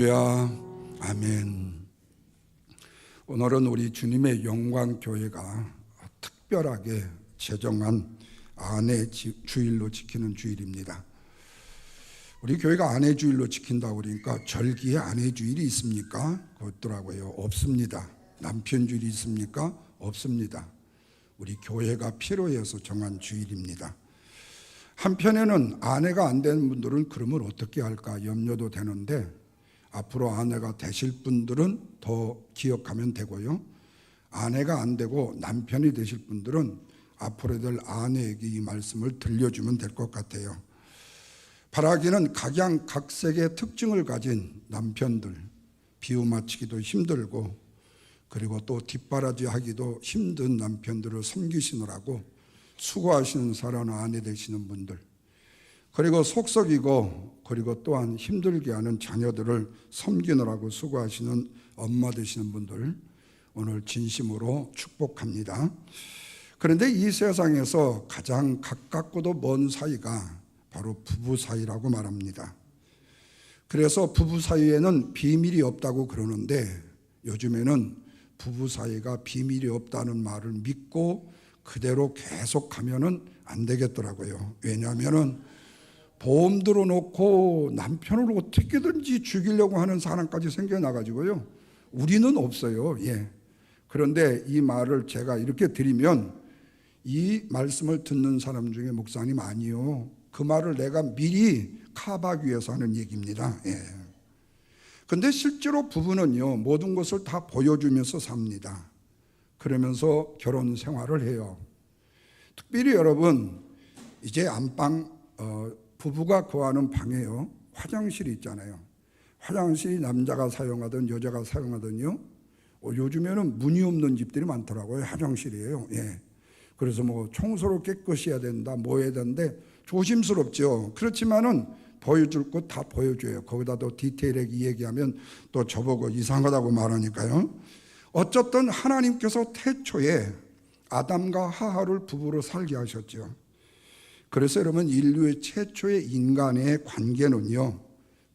할렐루야, 아멘. 오늘은 우리 주님의 영광교회가 특별하게 제정한 아내 주일로 지키는 주일입니다. 우리 교회가 아내 주일로 지킨다고 그러니까 절기에 아내 주일이 있습니까? 그렇더라고요. 없습니다. 남편 주일이 있습니까? 없습니다. 우리 교회가 필요해서 정한 주일입니다. 한편에는 아내가 안 되는 분들은 그러면 어떻게 할까 염려도 되는데, 앞으로 아내가 되실 분들은 더 기억하면 되고요, 아내가 안 되고 남편이 되실 분들은 앞으로 될 아내에게 이 말씀을 들려주면 될 것 같아요. 바라기는 각양각색의 특징을 가진 남편들, 비유 맞추기도 힘들고 그리고 또 뒷바라지 하기도 힘든 남편들을 섬기시느라고 수고하시는 사랑하는 아내 되시는 분들, 그리고 속썩이고 그리고 또한 힘들게 하는 자녀들을 섬기느라고 수고하시는 엄마 되시는 분들, 오늘 진심으로 축복합니다. 그런데 이 세상에서 가장 가깝고도 먼 사이가 바로 부부 사이라고 말합니다. 그래서 부부 사이에는 비밀이 없다고 그러는데, 요즘에는 부부 사이가 비밀이 없다는 말을 믿고 그대로 계속하면은 안 되겠더라고요. 왜냐하면은 보험 들어놓고 남편을 어떻게든지 죽이려고 하는 사람까지 생겨나가지고요, 우리는 없어요. 그런데 이 말을 제가 이렇게 드리면 이 말씀을 듣는 사람 중에 목사님 아니요, 그 말을 내가 미리 커버하기 위해서 하는 얘기입니다. 근데 실제로 부부는요, 모든 것을 다 보여주면서 삽니다. 그러면서 결혼 생활을 해요. 특별히 여러분, 이제 안방 부부가 거하는 방에요, 화장실이 있잖아요. 화장실이 남자가 사용하든 여자가 사용하든요, 요즘에는 문이 없는 집들이 많더라고요. 화장실이에요. 그래서 뭐 청소를 깨끗이 해야 된다, 뭐 해야 되는데 조심스럽죠. 그렇지만은 보여줄 것 다 보여줘요. 거기다 또 디테일하게 얘기하면 또 저보고 이상하다고 말하니까요. 어쨌든 하나님께서 태초에 아담과 하와를 부부로 살게 하셨죠. 그래서 여러분, 인류의 최초의 인간의 관계는요,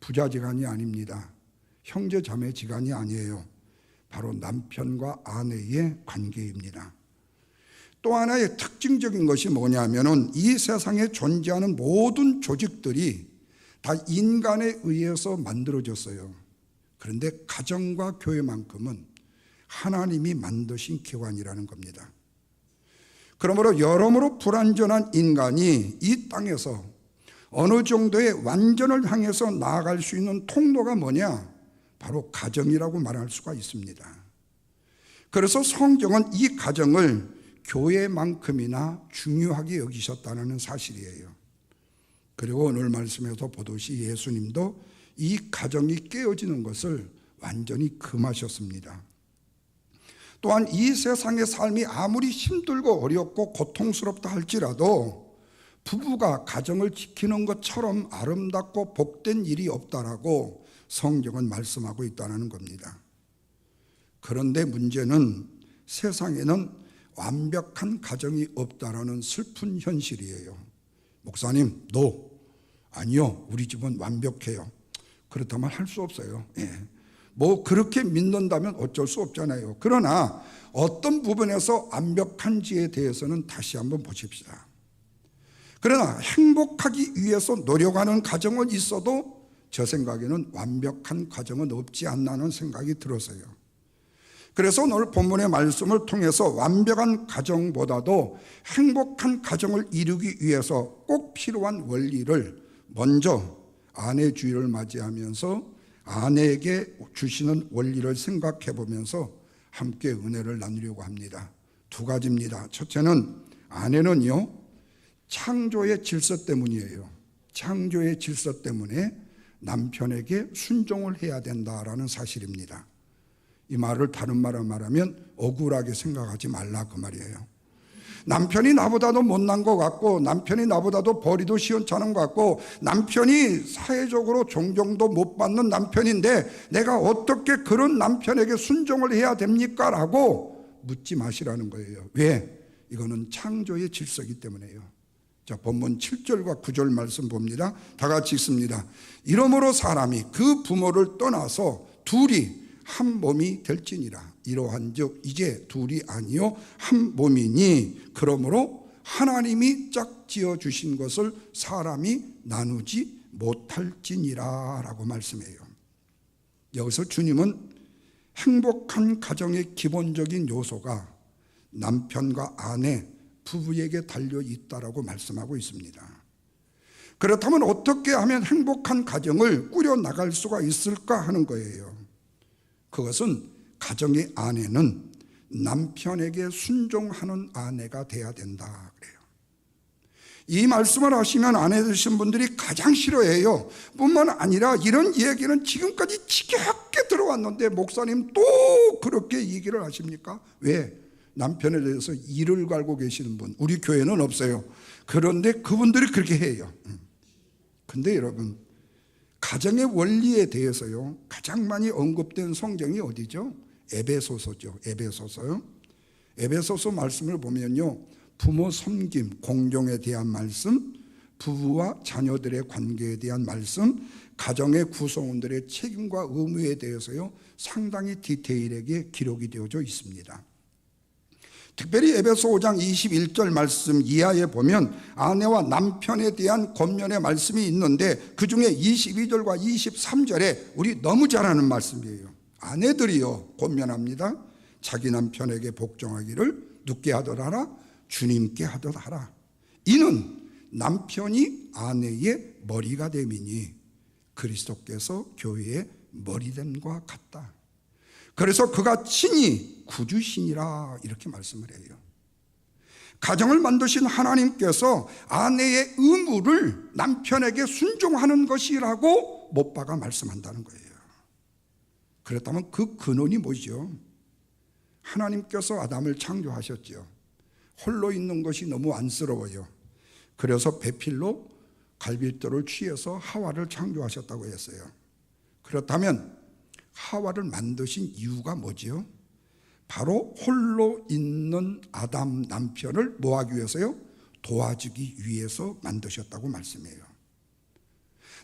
부자지간이 아닙니다. 형제자매지간이 아니에요. 바로 남편과 아내의 관계입니다. 또 하나의 특징적인 것이 뭐냐면은, 이 세상에 존재하는 모든 조직들이 다 인간에 의해서 만들어졌어요. 그런데 가정과 교회만큼은 하나님이 만드신 기관이라는 겁니다. 그러므로 여러모로 불완전한 인간이 이 땅에서 어느 정도의 완전을 향해서 나아갈 수 있는 통로가 뭐냐? 바로 가정이라고 말할 수가 있습니다. 그래서 성경은 이 가정을 교회만큼이나 중요하게 여기셨다는 사실이에요. 그리고 오늘 말씀에서 보듯이 예수님도 이 가정이 깨어지는 것을 완전히 금하셨습니다. 또한 이 세상의 삶이 아무리 힘들고 어렵고 고통스럽다 할지라도 부부가 가정을 지키는 것처럼 아름답고 복된 일이 없다라고 성경은 말씀하고 있다는 겁니다. 그런데 문제는 세상에는 완벽한 가정이 없다라는 슬픈 현실이에요. 목사님, 아니요, 우리 집은 완벽해요. 그렇다면 할 수 없어요. 뭐 그렇게 믿는다면 어쩔 수 없잖아요. 그러나 어떤 부분에서 완벽한지에 대해서는 다시 한번 보십시다. 그러나 행복하기 위해서 노력하는 가정은 있어도 저 생각에는 완벽한 가정은 없지 않나는 생각이 들어서요. 그래서 오늘 본문의 말씀을 통해서 완벽한 가정보다도 행복한 가정을 이루기 위해서 꼭 필요한 원리를 먼저 아내 주일을 맞이하면서 아내에게 주시는 원리를 생각해 보면서 함께 은혜를 나누려고 합니다. 두 가지입니다. 첫째는, 아내는요, 창조의 질서 때문이에요. 창조의 질서 때문에 남편에게 순종을 해야 된다라는 사실입니다. 이 말을 다른 말로 말하면 억울하게 생각하지 말라, 그 말이에요. 남편이 나보다도 못난 것 같고, 남편이 나보다도 벌이도 시원찮은 것 같고, 남편이 사회적으로 존경도 못 받는 남편인데 내가 어떻게 그런 남편에게 순종을 해야 됩니까? 라고 묻지 마시라는 거예요. 왜? 이거는 창조의 질서이기 때문에요. 자, 본문 7절과 9절 말씀 봅니다. 다 같이 읽습니다. 이러므로 사람이 그 부모를 떠나서 둘이 한 몸이 될지니라. 이러한즉 이제 둘이 아니요 한 몸이니 그러므로 하나님이 짝지어 주신 것을 사람이 나누지 못할지니라 라고 말씀해요. 여기서 주님은 행복한 가정의 기본적인 요소가 남편과 아내, 부부에게 달려 있다라고 말씀하고 있습니다. 그렇다면 어떻게 하면 행복한 가정을 꾸려나갈 수가 있을까 하는 거예요. 그것은 가정의 아내는 남편에게 순종하는 아내가 돼야 된다 그래요. 이 말씀을 하시면 아내 되신 분들이 가장 싫어해요. 뿐만 아니라 이런 얘기는 지금까지 지겹게 들어왔는데 목사님 또 그렇게 얘기를 하십니까? 왜? 남편에 대해서 이를 갈고 계시는 분, 우리 교회는 없어요. 그런데 그분들이 그렇게 해요. 근데 여러분, 가정의 원리에 대해서요, 가장 많이 언급된 성경이 어디죠? 에베소서죠. 에베소서요. 에베소서 말씀을 보면요, 부모 섬김, 공경에 대한 말씀, 부부와 자녀들의 관계에 대한 말씀, 가정의 구성원들의 책임과 의무에 대해서요, 상당히 디테일하게 기록이 되어져 있습니다. 특별히 에베소 5장 21절 말씀 이하에 보면 아내와 남편에 대한 권면의 말씀이 있는데 그 중에 22절과 23절에 우리 너무 잘 아는 말씀이에요. 아내들이요 권면합니다. 자기 남편에게 복종하기를 누게 하더라? 주님께 하더라. 이는 남편이 아내의 머리가 됨이니 그리스도께서 교회의 머리됨과 같다. 그래서 그가 친히 구주시니라 이렇게 말씀을 해요. 가정을 만드신 하나님께서 아내의 의무를 남편에게 순종하는 것이라고 못 박아 말씀한다는 거예요. 그렇다면 그 근원이 뭐죠? 하나님께서 아담을 창조하셨죠. 홀로 있는 것이 너무 안쓰러워요. 그래서 배필로 갈빗돌을 취해서 하와를 창조하셨다고 했어요. 그렇다면 하와를 만드신 이유가 뭐지요? 바로 홀로 있는 아담 남편을 뭐하기 위해서요? 도와주기 위해서 만드셨다고 말씀해요.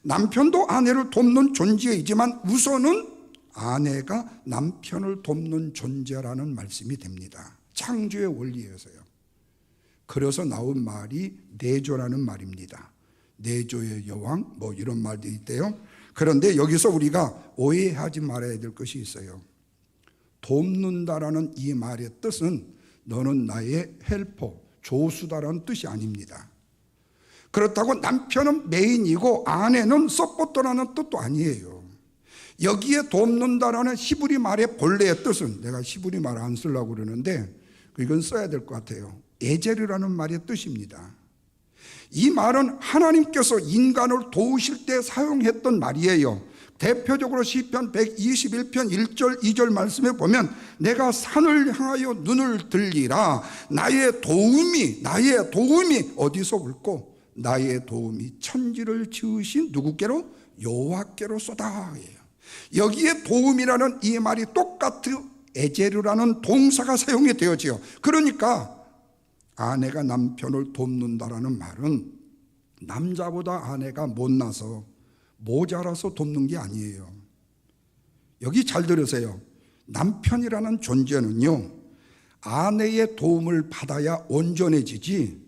남편도 아내를 돕는 존재이지만 우선은 아내가 남편을 돕는 존재라는 말씀이 됩니다. 창조의 원리에서요. 그래서 나온 말이 내조라는 말입니다. 내조의 여왕 뭐 이런 말도 있대요. 그런데 여기서 우리가 오해하지 말아야 될 것이 있어요. 돕는다라는 이 말의 뜻은 너는 나의 헬퍼, 조수다라는 뜻이 아닙니다. 그렇다고 남편은 메인이고 아내는 서포터라는 뜻도 아니에요. 여기에 돕는다라는 히브리 말의 본래의 뜻은, 내가 히브리 말 안 쓰려고 그러는데 이건 써야 될 것 같아요. 에제르라는 말의 뜻입니다. 이 말은 하나님께서 인간을 도우실 때 사용했던 말이에요. 대표적으로 시편 121편 1절 2절 말씀에 보면 내가 산을 향하여 눈을 들리라. 나의 도움이 어디서 올고 나의 도움이 천지를 지으신 누구께로? 여호와께로소다. 여기에 도움이라는 이 말이 똑같은 에제르라는 동사가 사용이 되어지요. 그러니까 아내가 남편을 돕는다라는 말은 남자보다 아내가 못나서 모자라서 돕는 게 아니에요. 여기 잘 들으세요. 남편이라는 존재는요, 아내의 도움을 받아야 온전해지지.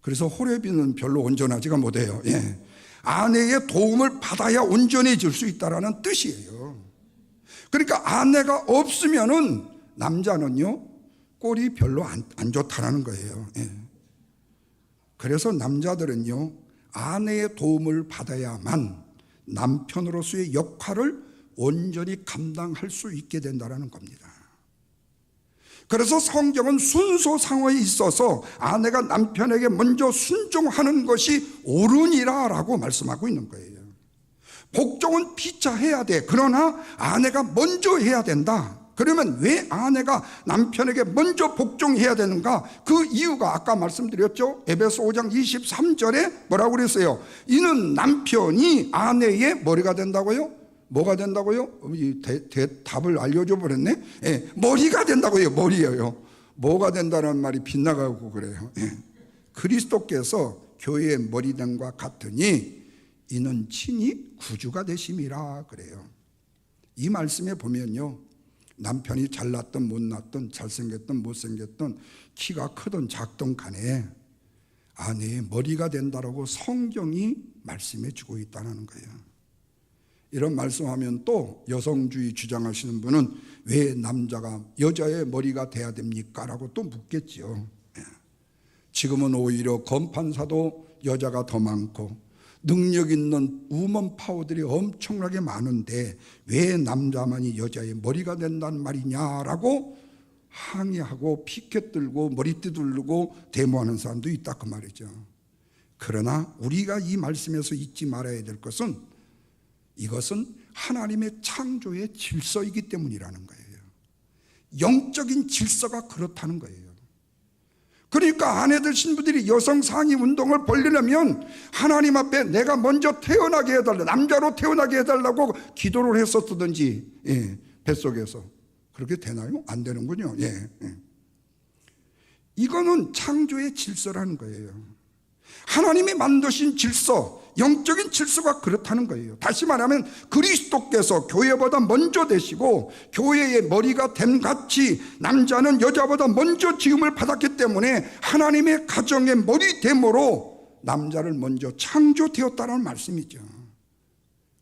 그래서 호레비는 별로 온전하지가 못해요. 예. 아내의 도움을 받아야 온전해질 수 있다라는 뜻이에요. 그러니까 아내가 없으면은 남자는요, 꼴이 별로 안 좋다라는 거예요. 예. 그래서 남자들은요, 아내의 도움을 받아야만 남편으로서의 역할을 온전히 감당할 수 있게 된다는 겁니다. 그래서 성경은 순서 상황에 있어서 아내가 남편에게 먼저 순종하는 것이 옳으니라라고 말씀하고 있는 거예요. 복종은 피차 해야 돼. 그러나 아내가 먼저 해야 된다. 그러면 왜 아내가 남편에게 먼저 복종해야 되는가? 그 이유가 아까 말씀드렸죠. 에베소 5장 23절에 뭐라고 그랬어요? 이는 남편이 아내의 머리가 된다고요? 뭐가 된다고요? 답을 알려줘 버렸네. 예, 머리가 된다고요. 머리예요. 뭐가 된다는 말이 빗나가고 그래요. 예. 그리스도께서 교회의 머리됨과 같으니 이는 친히 구주가 되심이라 그래요. 이 말씀에 보면요, 남편이 잘났든 못났든 잘생겼든 못생겼든 키가 크든 작든 간에 아내의 머리가 된다라고 성경이 말씀해 주고 있다는 거예요. 이런 말씀하면 또 여성주의 주장하시는 분은 왜 남자가 여자의 머리가 돼야 됩니까? 라고 또 묻겠죠. 지금은 오히려 검판사도 여자가 더 많고 능력 있는 우먼 파워들이 엄청나게 많은데 왜 남자만이 여자의 머리가 된다는 말이냐라고 항의하고 피켓 들고 머리띠 두르고 데모하는 사람도 있다 그 말이죠. 그러나 우리가 이 말씀에서 잊지 말아야 될 것은 이것은 하나님의 창조의 질서이기 때문이라는 거예요. 영적인 질서가 그렇다는 거예요. 그러니까 아내들 신부들이 여성 상위 운동을 벌리려면 하나님 앞에 내가 먼저 태어나게 해달라, 남자로 태어나게 해달라고 기도를 했었든지 뱃속에서 그렇게 되나요? 안 되는군요. 이거는 창조의 질서라는 거예요. 하나님이 만드신 질서, 영적인 질서가 그렇다는 거예요. 다시 말하면 그리스도께서 교회보다 먼저 되시고 교회의 머리가 됨 같이 남자는 여자보다 먼저 지음을 받았기 때문에 하나님의 가정의 머리됨으로 남자를 먼저 창조되었다는 말씀이죠.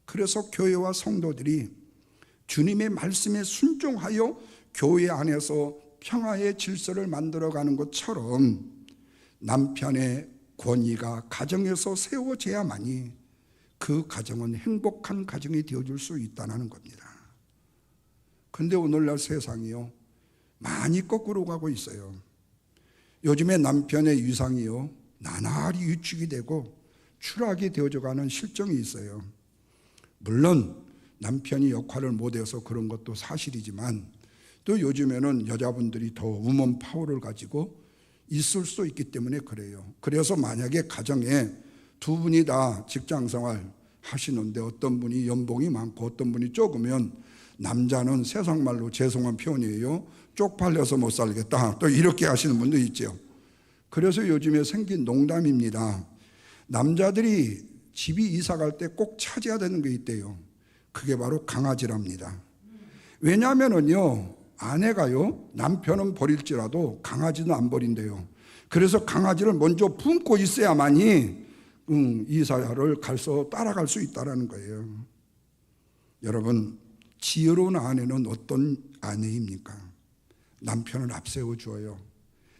그래서 교회와 성도들이 주님의 말씀에 순종하여 교회 안에서 평화의 질서를 만들어가는 것처럼 남편의 권위가 가정에서 세워져야만이 그 가정은 행복한 가정이 되어줄 수 있다는 겁니다. 그런데 오늘날 세상이요, 많이 거꾸로 가고 있어요. 요즘에 남편의 위상이요, 나날이 위축이 되고 추락이 되어져가는 실정이 있어요. 물론 남편이 역할을 못해서 그런 것도 사실이지만 또 요즘에는 여자분들이 더 우먼 파워를 가지고 있을 수 있기 때문에 그래요. 그래서 만약에 가정에 두 분이 다 직장생활 하시는데 어떤 분이 연봉이 많고 어떤 분이 적으면 남자는 세상 말로 죄송한 표현이에요, 쪽팔려서 못 살겠다, 또 이렇게 하시는 분도 있죠. 그래서 요즘에 생긴 농담입니다. 남자들이 집이 이사 갈 때 꼭 찾아야 되는 게 있대요. 그게 바로 강아지랍니다. 왜냐하면요, 아내가요, 남편은 버릴지라도 강아지는 안 버린대요. 그래서 강아지를 먼저 품고 있어야만이 이사를 가서 따라갈 수 있다는 거예요. 여러분, 지혜로운 아내는 어떤 아내입니까? 남편을 앞세워 주어요.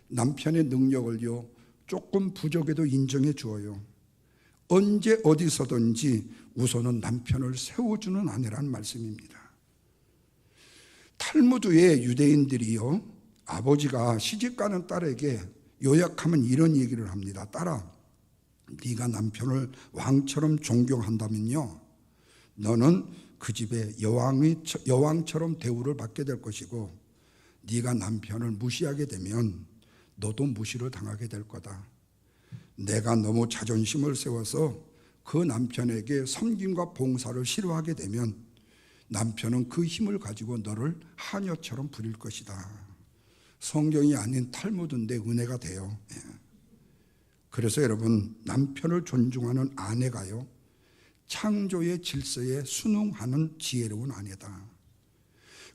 남편의 능력을요, 조금 부족해도 인정해 주어요. 언제 어디서든지 우선은 남편을 세워주는 아내라는 말씀입니다. 탈무드의 유대인들이요, 아버지가 시집가는 딸에게 요약하면 이런 얘기를 합니다. 딸아, 네가 남편을 왕처럼 존경한다면요, 너는 그 집에 여왕처럼 대우를 받게 될 것이고, 네가 남편을 무시하게 되면 너도 무시를 당하게 될 거다. 내가 너무 자존심을 세워서 그 남편에게 섬김과 봉사를 싫어하게 되면 남편은 그 힘을 가지고 너를 하녀처럼 부릴 것이다. 성경이 아닌 탈무드인데 은혜가 돼요. 그래서 여러분, 남편을 존중하는 아내가요, 창조의 질서에 순응하는 지혜로운 아내다.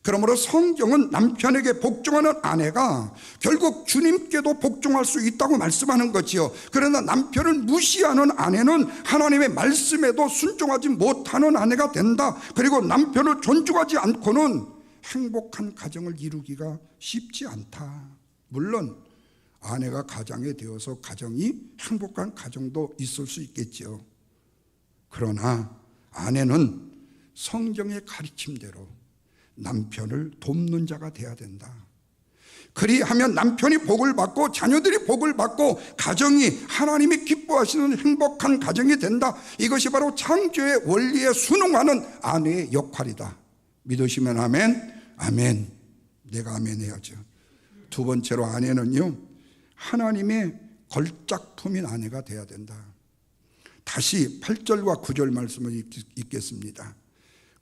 그러므로 성경은 남편에게 복종하는 아내가 결국 주님께도 복종할 수 있다고 말씀하는 거지요. 그러나 남편을 무시하는 아내는 하나님의 말씀에도 순종하지 못하는 아내가 된다. 그리고 남편을 존중하지 않고는 행복한 가정을 이루기가 쉽지 않다. 물론 아내가 가장에 되어서 가정이 행복한 가정도 있을 수 있겠죠. 그러나 아내는 성경의 가르침대로 남편을 돕는 자가 돼야 된다. 그리하면 남편이 복을 받고 자녀들이 복을 받고 가정이 하나님이 기뻐하시는 행복한 가정이 된다. 이것이 바로 창조의 원리에 순응하는 아내의 역할이다. 믿으시면 아멘. 아멘. 내가 아멘 해야죠. 두 번째로 아내는요, 하나님의 걸작품인 아내가 돼야 된다. 다시 8절과 9절 말씀을 읽겠습니다.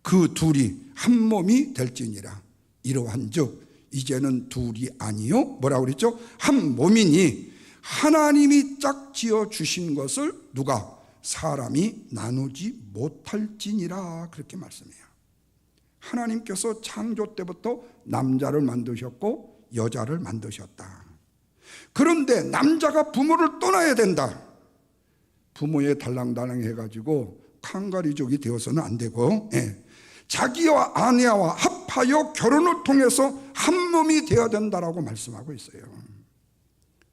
그 둘이 한 몸이 될지니라. 이러한즉 이제는 둘이 아니요, 뭐라고 그랬죠? 한 몸이니 하나님이 짝지어 주신 것을 누가? 사람이 나누지 못할지니라, 그렇게 말씀해요. 하나님께서 창조 때부터 남자를 만드셨고 여자를 만드셨다. 그런데 남자가 부모를 떠나야 된다. 부모에 달랑달랑 해가지고 칸가리족이 되어서는 안 되고, 자기와 아내와 합하여 결혼을 통해서 한 몸이 되어야 된다라고 말씀하고 있어요.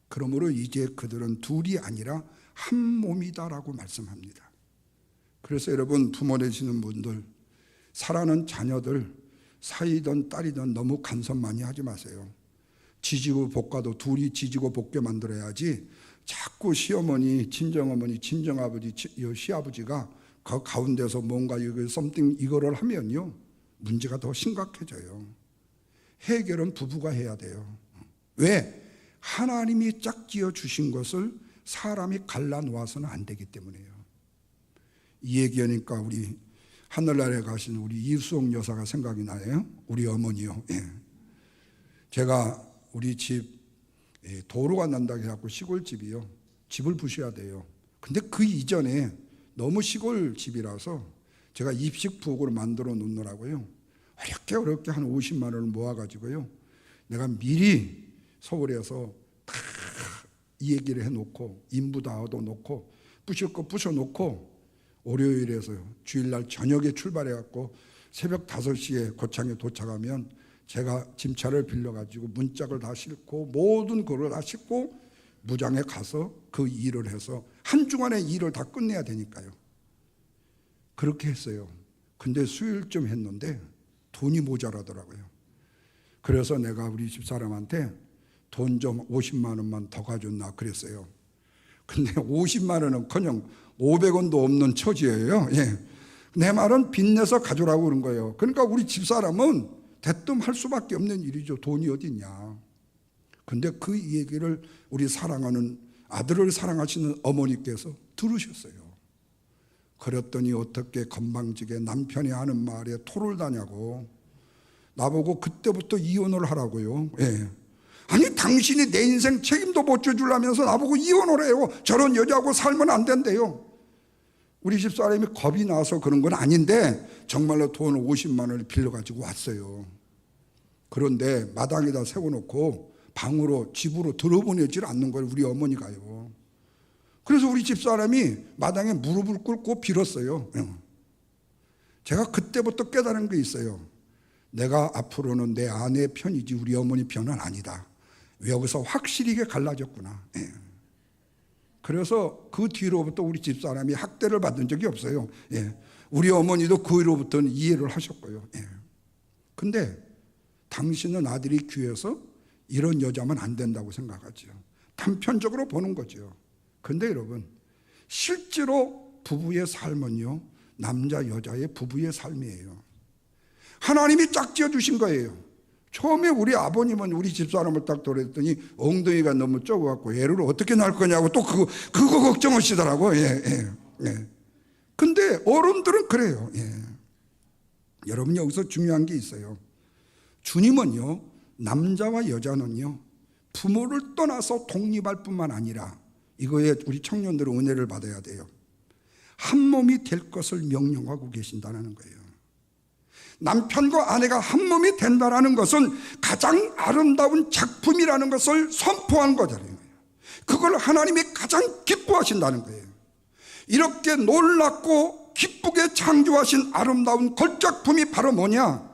그러므로 이제 그들은 둘이 아니라 한 몸이다라고 말씀합니다. 그래서 여러분, 부모 되시는 분들, 사랑하는 자녀들 사이든 딸이든 너무 간섭 많이 하지 마세요. 지지고 볶아도 둘이 지지고 볶게 만들어야지, 자꾸 시어머니, 친정어머니, 친정아버지, 시아버지가 그 가운데서 뭔가 이거를 하면요, 문제가 더 심각해져요. 해결은 부부가 해야 돼요. 왜? 하나님이 짝지어 주신 것을 사람이 갈라놓아서는 안 되기 때문에요. 이 얘기하니까 우리 하늘나라에 가신 우리 이수옥 여사가 생각이 나요. 우리 어머니요. 제가 우리 집 도로가 난다고 해갖고 시골집이요, 집을 부셔야 돼요. 근데 그 이전에 너무 시골 집이라서 제가 입식 부엌으로 만들어 놓느라고요, 어렵게 한 50만 원을 모아가지고요, 내가 미리 서울에서 다 이 얘기를 해놓고 인부다도 놓고 부실 거 부셔놓고 월요일에서 주일날 저녁에 출발해갖고 새벽 5시에 고창에 도착하면 제가 짐차를 빌려가지고 문짝을 다 싣고 모든 거를 다 싣고 무장에 가서 그 일을 해서 한 주간의 일을 다 끝내야 되니까요. 그렇게 했어요. 근데 수요일쯤 했는데 돈이 모자라더라고요. 그래서 내가 우리 집사람한테 돈 좀 50만 원만 더 가줬나 그랬어요. 근데 50만 원은커녕 500원도 없는 처지예요. 내 말은 빚내서 가져라고 그런 거예요. 그러니까 우리 집사람은 대뜸 할 수밖에 없는 일이죠. 돈이 어딨냐. 근데 그 얘기를 우리 사랑하는 아들을 사랑하시는 어머니께서 들으셨어요. 그랬더니 어떻게 건방지게 남편이 하는 말에 토를 다냐고 나보고 그때부터 이혼을 하라고요. 아니, 당신이 내 인생 책임도 못 져주려면서 나보고 이혼을 해요. 저런 여자하고 살면 안 된대요. 우리 집사람이 겁이 나서 그런 건 아닌데 정말로 돈 50만 원을 빌려가지고 왔어요. 그런데 마당에다 세워놓고 방으로 집으로 들어보내질 않는 걸 우리 어머니가요. 그래서 우리 집사람이 마당에 무릎을 꿇고 빌었어요. 제가 그때부터 깨달은 게 있어요. 내가 앞으로는 내 아내 편이지 우리 어머니 편은 아니다. 여기서 확실히 갈라졌구나. 그래서 그 뒤로부터 우리 집사람이 학대를 받은 적이 없어요. 우리 어머니도 그 뒤로부터는 이해를 하셨고요. 근데 당신은 아들이 귀해서 이런 여자면 안 된다고 생각하죠. 단편적으로 보는 거죠. 근데 여러분, 실제로 부부의 삶은요, 남자 여자의 부부의 삶이에요. 하나님이 짝지어 주신 거예요. 처음에 우리 아버님은 우리 집사람을 딱 돌았더니 엉덩이가 너무 좁아갖고 애를 어떻게 낳을 거냐고 또 그거 걱정하시더라고. 근데 어른들은 그래요. 여러분, 여기서 중요한 게 있어요. 주님은요, 남자와 여자는요, 부모를 떠나서 독립할 뿐만 아니라 이거에 우리 청년들은 은혜를 받아야 돼요. 한 몸이 될 것을 명령하고 계신다는 거예요. 남편과 아내가 한 몸이 된다는 것은 가장 아름다운 작품이라는 것을 선포한 거잖아요. 그걸 하나님이 가장 기뻐하신다는 거예요. 이렇게 놀랍고 기쁘게 창조하신 아름다운 걸작품이 바로 뭐냐?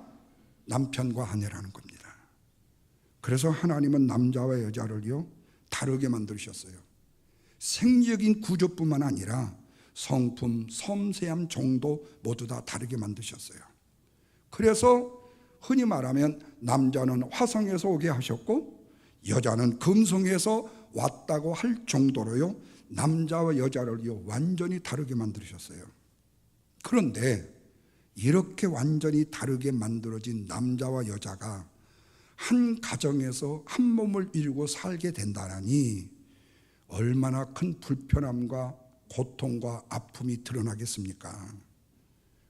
남편과 아내라는 겁니다. 그래서 하나님은 남자와 여자를요, 다르게 만드셨어요. 생리적인 구조뿐만 아니라 성품, 섬세함 정도 모두 다 다르게 만드셨어요. 그래서 흔히 말하면 남자는 화성에서 오게 하셨고 여자는 금성에서 왔다고 할 정도로요, 남자와 여자를요 완전히 다르게 만드셨어요. 그런데 이렇게 완전히 다르게 만들어진 남자와 여자가 한 가정에서 한 몸을 이루고 살게 된다니 얼마나 큰 불편함과 고통과 아픔이 드러나겠습니까?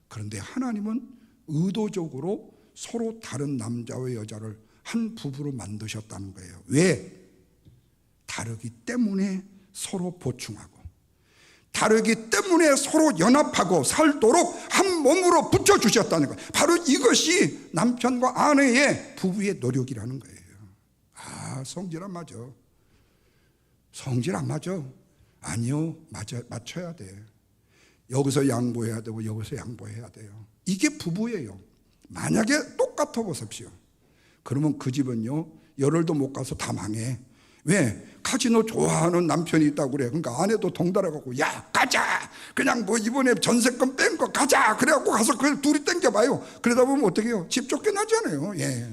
그런데 하나님은 의도적으로 서로 다른 남자와 여자를 한 부부로 만드셨다는 거예요. 왜? 다르기 때문에 서로 보충하고, 다르기 때문에 서로 연합하고 살도록 한 몸으로 붙여주셨다는 거예요. 바로 이것이 남편과 아내의 부부의 노력이라는 거예요. 성질 안 맞아. 성질 안 맞아. 아니요, 맞춰야 돼. 여기서 양보해야 되고 여기서 양보해야 돼요. 이게 부부예요. 만약에 똑같아 보십시오. 그러면 그 집은요, 열흘도 못 가서 다 망해. 왜? 카지노 좋아하는 남편이 있다고 그래. 그러니까 아내도 덩달아갖고, 야, 가자! 그냥 뭐 이번에 전세금 뺀 거 가자! 그래갖고 가서 그걸 둘이 땡겨봐요. 그러다 보면 어떻게 해요? 집 쫓겨나잖아요. 예.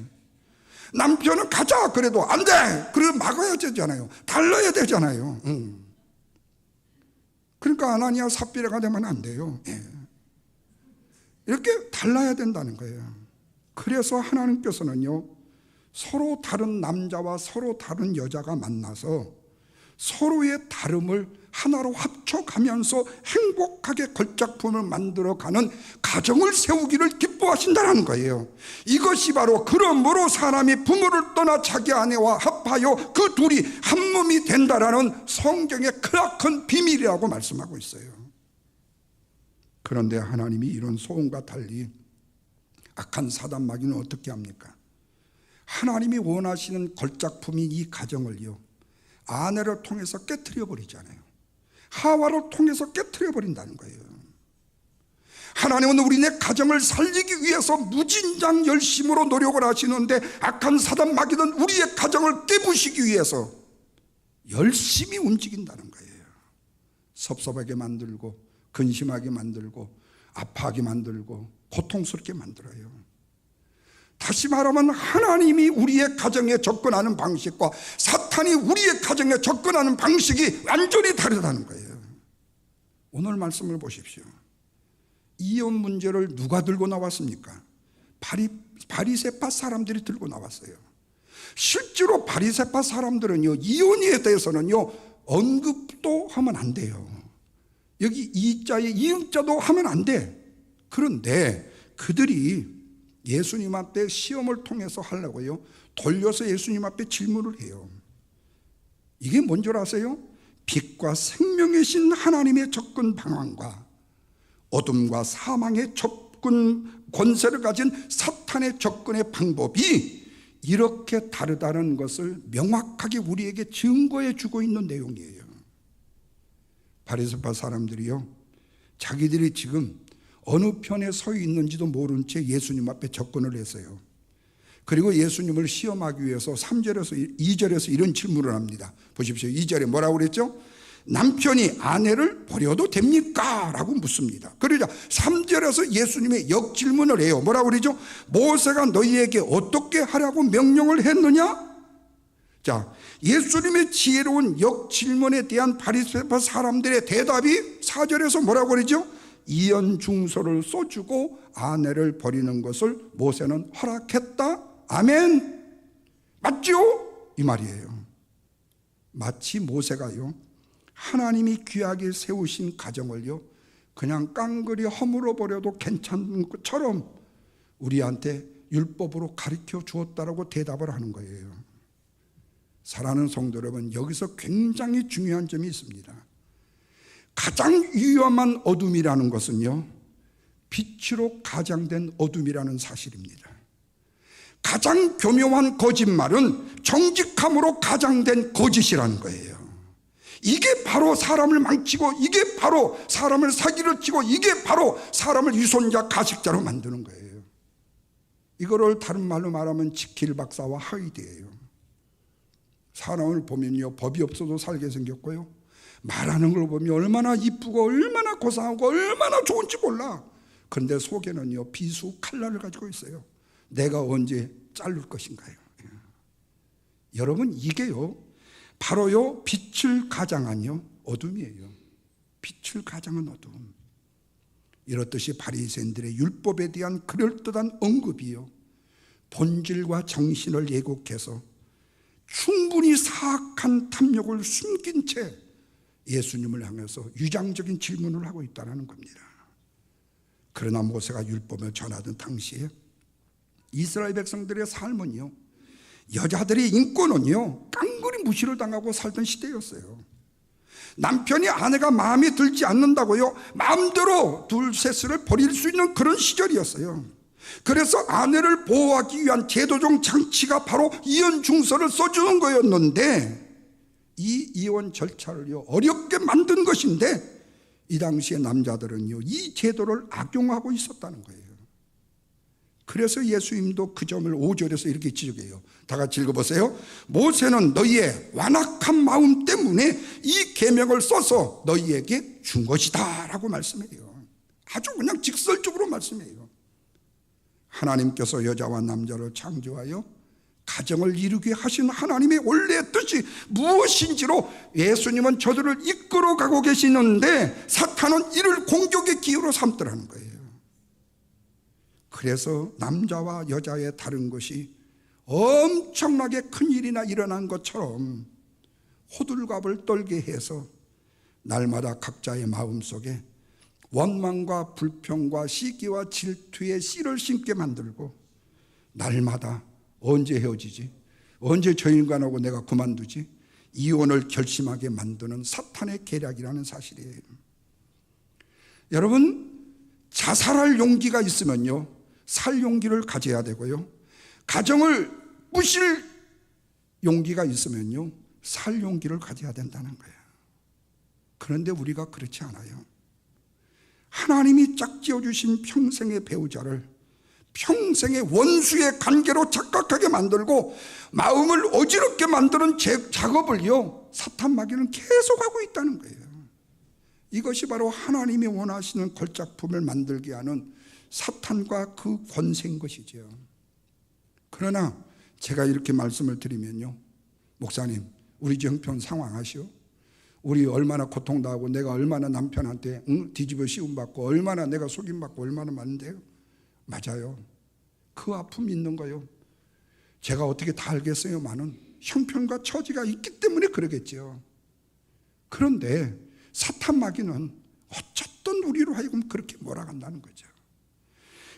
남편은 가자! 그래도 안 돼! 그래도 막아야 되잖아요. 달라야 되잖아요. 그러니까 아나니아 삽비라가 되면 안 돼요. 예. 이렇게 달라야 된다는 거예요. 그래서 하나님께서는요, 서로 다른 남자와 서로 다른 여자가 만나서 서로의 다름을 하나로 합쳐가면서 행복하게 걸작품을 만들어가는 가정을 세우기를 기뻐하신다는 거예요. 이것이 바로 그러므로 사람이 부모를 떠나 자기 아내와 합하여 그 둘이 한 몸이 된다라는 성경의 크나큰 비밀이라고 말씀하고 있어요. 그런데 하나님이 이런 소원과 달리 악한 사단 마귀는 어떻게 합니까? 하나님이 원하시는 걸작품인 이 가정을요, 아내를 통해서 깨트려 버리잖아요. 하와를 통해서 깨트려 버린다는 거예요. 하나님은 우리네 가정을 살리기 위해서 무진장 열심으로 노력을 하시는데, 악한 사단 마귀는 우리의 가정을 깨부시기 위해서 열심히 움직인다는 거예요. 섭섭하게 만들고, 근심하게 만들고, 아파하게 만들고, 고통스럽게 만들어요. 다시 말하면 하나님이 우리의 가정에 접근하는 방식과 사탄이 우리의 가정에 접근하는 방식이 완전히 다르다는 거예요. 오늘 말씀을 보십시오. 이혼 문제를 누가 들고 나왔습니까? 바리새파 사람들이 들고 나왔어요. 실제로 바리새파 사람들은요, 이혼에 대해서는요, 언급도 하면 안 돼요. 여기 이자에 이음자도 하면 안 돼. 그런데 그들이 예수님 앞에 시험을 통해서 하려고요, 돌려서 예수님 앞에 질문을 해요. 이게 뭔 줄 아세요? 빛과 생명의 신 하나님의 접근 방안과 어둠과 사망의 접근 권세를 가진 사탄의 접근의 방법이 이렇게 다르다는 것을 명확하게 우리에게 증거해 주고 있는 내용이에요. 바리새파 사람들이요, 자기들이 지금 어느 편에 서 있는지도 모른 채 예수님 앞에 접근을 했어요. 그리고 예수님을 시험하기 위해서 2절에서 이런 질문을 합니다. 보십시오. 2절에 뭐라고 그랬죠? 남편이 아내를 버려도 됩니까? 라고 묻습니다. 그러자 3절에서 예수님의 역질문을 해요. 뭐라고 그러죠? 모세가 너희에게 어떻게 하라고 명령을 했느냐? 자, 예수님의 지혜로운 역질문에 대한 바리새파 사람들의 대답이 4절에서 뭐라고 그러죠? 이연중서를 써주고 아내를 버리는 것을 모세는 허락했다. 아멘. 맞죠? 이 말이에요. 마치 모세가요, 하나님이 귀하게 세우신 가정을요, 그냥 깡그리 허물어 버려도 괜찮은 것처럼 우리한테 율법으로 가르쳐 주었다라고 대답을 하는 거예요. 사랑하는 성도 여러분, 여기서 굉장히 중요한 점이 있습니다. 가장 위험한 어둠이라는 것은요, 빛으로 가장된 어둠이라는 사실입니다. 가장 교묘한 거짓말은 정직함으로 가장된 거짓이라는 거예요. 이게 바로 사람을 망치고, 이게 바로 사람을 사기를 치고, 이게 바로 사람을 유손자 가식자로 만드는 거예요. 이거를 다른 말로 말하면 지킬박사와 하위대예요. 사람을 보면요, 법이 없어도 살게 생겼고요, 말하는 걸 보면 얼마나 이쁘고 얼마나 고상하고 얼마나 좋은지 몰라. 그런데 속에는요, 비수 칼날을 가지고 있어요. 내가 언제 자를 것인가요? 여러분, 이게요, 바로요, 빛을 가장한요, 어둠이에요. 빛을 가장한 어둠. 이렇듯이 바리새인들의 율법에 대한 그럴듯한 언급이요, 본질과 정신을 왜곡해서 충분히 사악한 탐욕을 숨긴 채 예수님을 향해서 유장적인 질문을 하고 있다는 겁니다. 그러나 모세가 율법을 전하던 당시에 이스라엘 백성들의 삶은요, 여자들의 인권은요, 깡그리 무시를 당하고 살던 시대였어요. 남편이 아내가 마음에 들지 않는다고요 마음대로 둘셋을 버릴 수 있는 그런 시절이었어요. 그래서 아내를 보호하기 위한 제도적 장치가 바로 이혼증서를 써주는 거였는데, 이 이혼 절차를요 어렵게 만든 것인데, 이 당시에 남자들은요 이 제도를 악용하고 있었다는 거예요. 그래서 예수님도 그 점을 5절에서 이렇게 지적해요. 다 같이 읽어보세요. 모세는 너희의 완악한 마음 때문에 이 계명을 써서 너희에게 준 것이다 라고 말씀해요. 아주 그냥 직설적으로 말씀해요. 하나님께서 여자와 남자를 창조하여 가정을 이루게 하신 하나님의 원래의 뜻이 무엇인지로 예수님은 저들을 이끌어가고 계시는데, 사탄은 이를 공격의 기회로 삼더라는 거예요. 그래서 남자와 여자의 다른 것이 엄청나게 큰 일이나 일어난 것처럼 호들갑을 떨게 해서 날마다 각자의 마음속에 원망과 불평과 시기와 질투의 씨를 심게 만들고, 날마다 언제 헤어지지? 언제 저 인간하고 내가 그만두지? 이혼을 결심하게 만드는 사탄의 계략이라는 사실이에요. 여러분, 자살할 용기가 있으면요 살 용기를 가져야 되고요, 가정을 부실 용기가 있으면요 살 용기를 가져야 된다는 거예요. 그런데 우리가 그렇지 않아요. 하나님이 짝지어 주신 평생의 배우자를 평생의 원수의 관계로 착각하게 만들고 마음을 어지럽게 만드는 작업을요 사탄 마귀는 계속하고 있다는 거예요. 이것이 바로 하나님이 원하시는 걸작품을 만들게 하는 사탄과 그 권세인 것이죠. 그러나 제가 이렇게 말씀을 드리면요, 목사님 우리 형편 상황 아시오? 우리 얼마나 고통당하고 내가 얼마나 남편한테 뒤집어 씌움받고 얼마나 내가 속임받고 얼마나 많은데요. 맞아요. 그 아픔이 있는 거요. 제가 어떻게 다 알겠어요만은 형편과 처지가 있기 때문에 그러겠죠. 그런데 사탄 마귀는 어쨌든 우리로 하여금 그렇게 몰아간다는 거죠.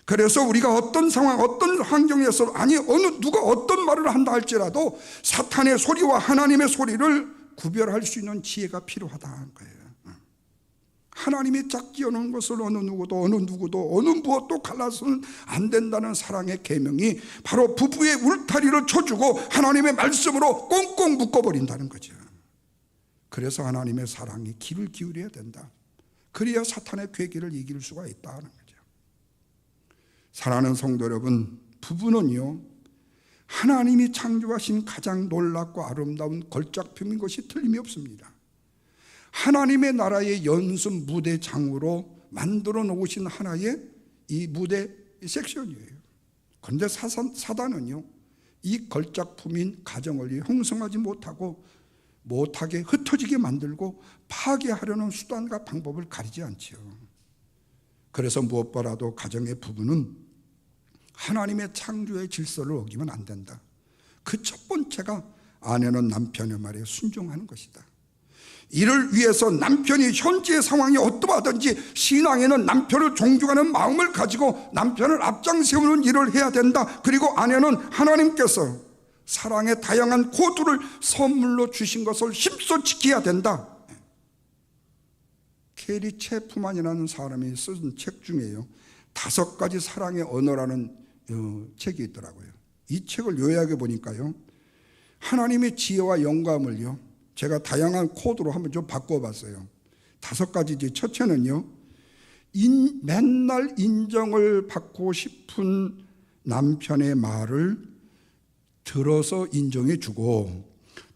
그래서 우리가 어떤 상황, 어떤 환경에서, 아니 어느 누가 어떤 말을 한다 할지라도 사탄의 소리와 하나님의 소리를 구별할 수 있는 지혜가 필요하다는 거예요. 하나님이 짝지어 놓은 것을 어느 누구도 어느 무엇도 갈라서는 안 된다는 사랑의 계명이 바로 부부의 울타리를 쳐주고 하나님의 말씀으로 꽁꽁 묶어버린다는 거죠. 그래서 하나님의 사랑에 귀를 기울여야 된다. 그래야 사탄의 괴기를 이길 수가 있다는 거죠. 사랑하는 성도 여러분, 부부는요 하나님이 창조하신 가장 놀랍고 아름다운 걸작품인 것이 틀림이 없습니다. 하나님의 나라의 연습 무대장으로 만들어 놓으신 하나의 이 무대 섹션이에요. 그런데 사단은요 이 걸작품인 가정을 형성하지 못하게 흩어지게 만들고 파괴하려는 수단과 방법을 가리지 않지요. 그래서 무엇보다도 가정의 부부는 하나님의 창조의 질서를 어기면 안 된다. 그 첫 번째가 아내는 남편의 말에 순종하는 것이다. 이를 위해서 남편이 현재의 상황이 어떠하든지 신앙에는 남편을 존경하는 마음을 가지고 남편을 앞장 세우는 일을 해야 된다. 그리고 아내는 하나님께서 사랑의 다양한 코드를 선물로 주신 것을 힘써 지켜야 된다. 캐리 체프만이라는 사람이 쓴 책 중에요 5가지 사랑의 언어라는 책이 있더라고요. 이 책을 요약해 보니까요 하나님의 지혜와 영감을요 제가 다양한 코드로 한번 좀 바꿔봤어요. 5가지지. 첫째는요 맨날 인정을 받고 싶은 남편의 말을 들어서 인정해 주고,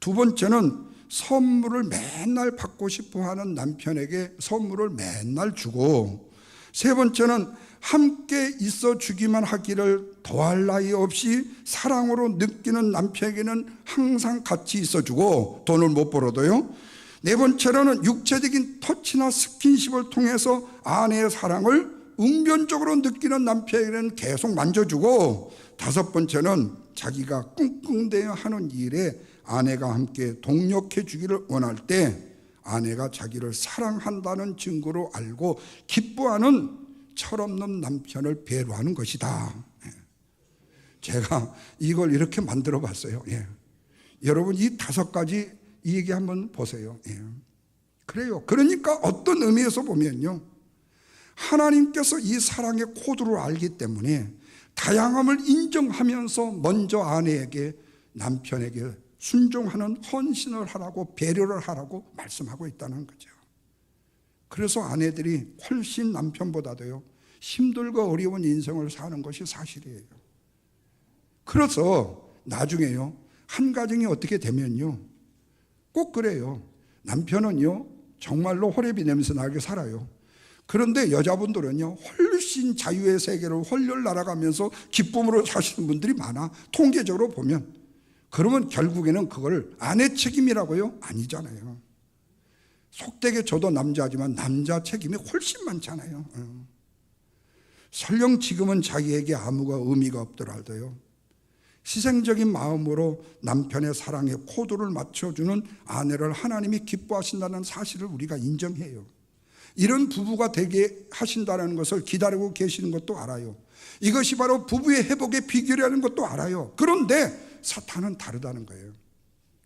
두 번째는 선물을 맨날 받고 싶어하는 남편에게 선물을 맨날 주고, 세 번째는 함께 있어 주기만 하기를 더할 나위 없이 사랑으로 느끼는 남편에게는 항상 같이 있어 주고 돈을 못 벌어도요. 네 번째로는 육체적인 터치나 스킨십을 통해서 아내의 사랑을 웅변적으로 느끼는 남편에게는 계속 만져주고, 5번째는 자기가 끙끙대어 하는 일에 아내가 함께 동력해 주기를 원할 때 아내가 자기를 사랑한다는 증거로 알고 기뻐하는 철없는 남편을 배려하는 것이다. 제가 이걸 이렇게 만들어 봤어요. 여러분 이 5가지 이 얘기 한번 보세요. 예. 그래요. 그러니까 어떤 의미에서 보면요, 하나님께서 이 사랑의 코드를 알기 때문에 다양함을 인정하면서 먼저 아내에게, 남편에게 순종하는 헌신을 하라고, 배려를 하라고 말씀하고 있다는 거죠. 그래서 아내들이 훨씬 남편보다도요 힘들고 어려운 인생을 사는 것이 사실이에요. 그래서 나중에요 한 가정이 어떻게 되면요 꼭 그래요. 남편은요 정말로 호레비 냄새 나게 살아요. 그런데 여자분들은요 훨씬 자유의 세계를 헐렬 날아가면서 기쁨으로 사시는 분들이 많아. 통계적으로 보면. 그러면 결국에는 그걸 아내 책임이라고요? 아니잖아요. 속되게 저도 남자지만 남자 책임이 훨씬 많잖아요. 설령 지금은 자기에게 아무가 의미가 없더라도요 희생적인 마음으로 남편의 사랑에 코드를 맞춰주는 아내를 하나님이 기뻐하신다는 사실을 우리가 인정해요. 이런 부부가 되게 하신다는 것을 기다리고 계시는 것도 알아요. 이것이 바로 부부의 회복의 비결이라는 것도 알아요. 그런데 사탄은 다르다는 거예요.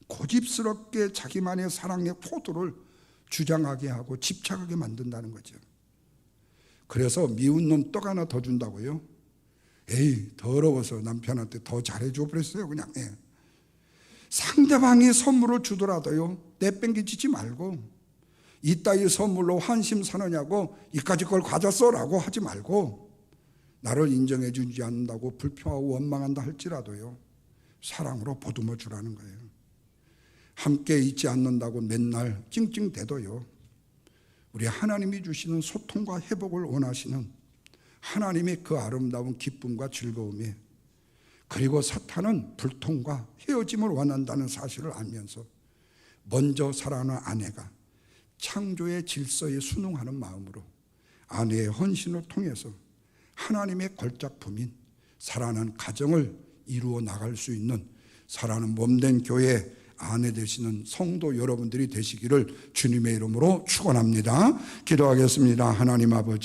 고집스럽게 자기만의 사랑의 코드를 주장하게 하고 집착하게 만든다는 거죠. 그래서 미운 놈 떡 하나 더 준다고요? 에이 더러워서 남편한테 더 잘해줘 버렸어요 그냥. 예. 상대방이 선물을 주더라도요 내뺑기치지 말고, 이따위 선물로 환심 사느냐고 이까지 걸 가졌어라고 하지 말고, 나를 인정해 주지 않는다고 불평하고 원망한다 할지라도요 사랑으로 보듬어 주라는 거예요. 함께 있지 않는다고 맨날 찡찡대도요 우리 하나님이 주시는 소통과 회복을 원하시는 하나님의 그 아름다운 기쁨과 즐거움에, 그리고 사탄은 불통과 헤어짐을 원한다는 사실을 알면서 먼저 사랑하는 아내가 창조의 질서에 순응하는 마음으로 아내의 헌신을 통해서 하나님의 걸작품인 사랑하는 가정을 이루어 나갈 수 있는 사랑하는 몸된 교회 아내 되시는 성도 여러분들이 되시기를 주님의 이름으로 축원합니다. 기도하겠습니다. 하나님 아버지,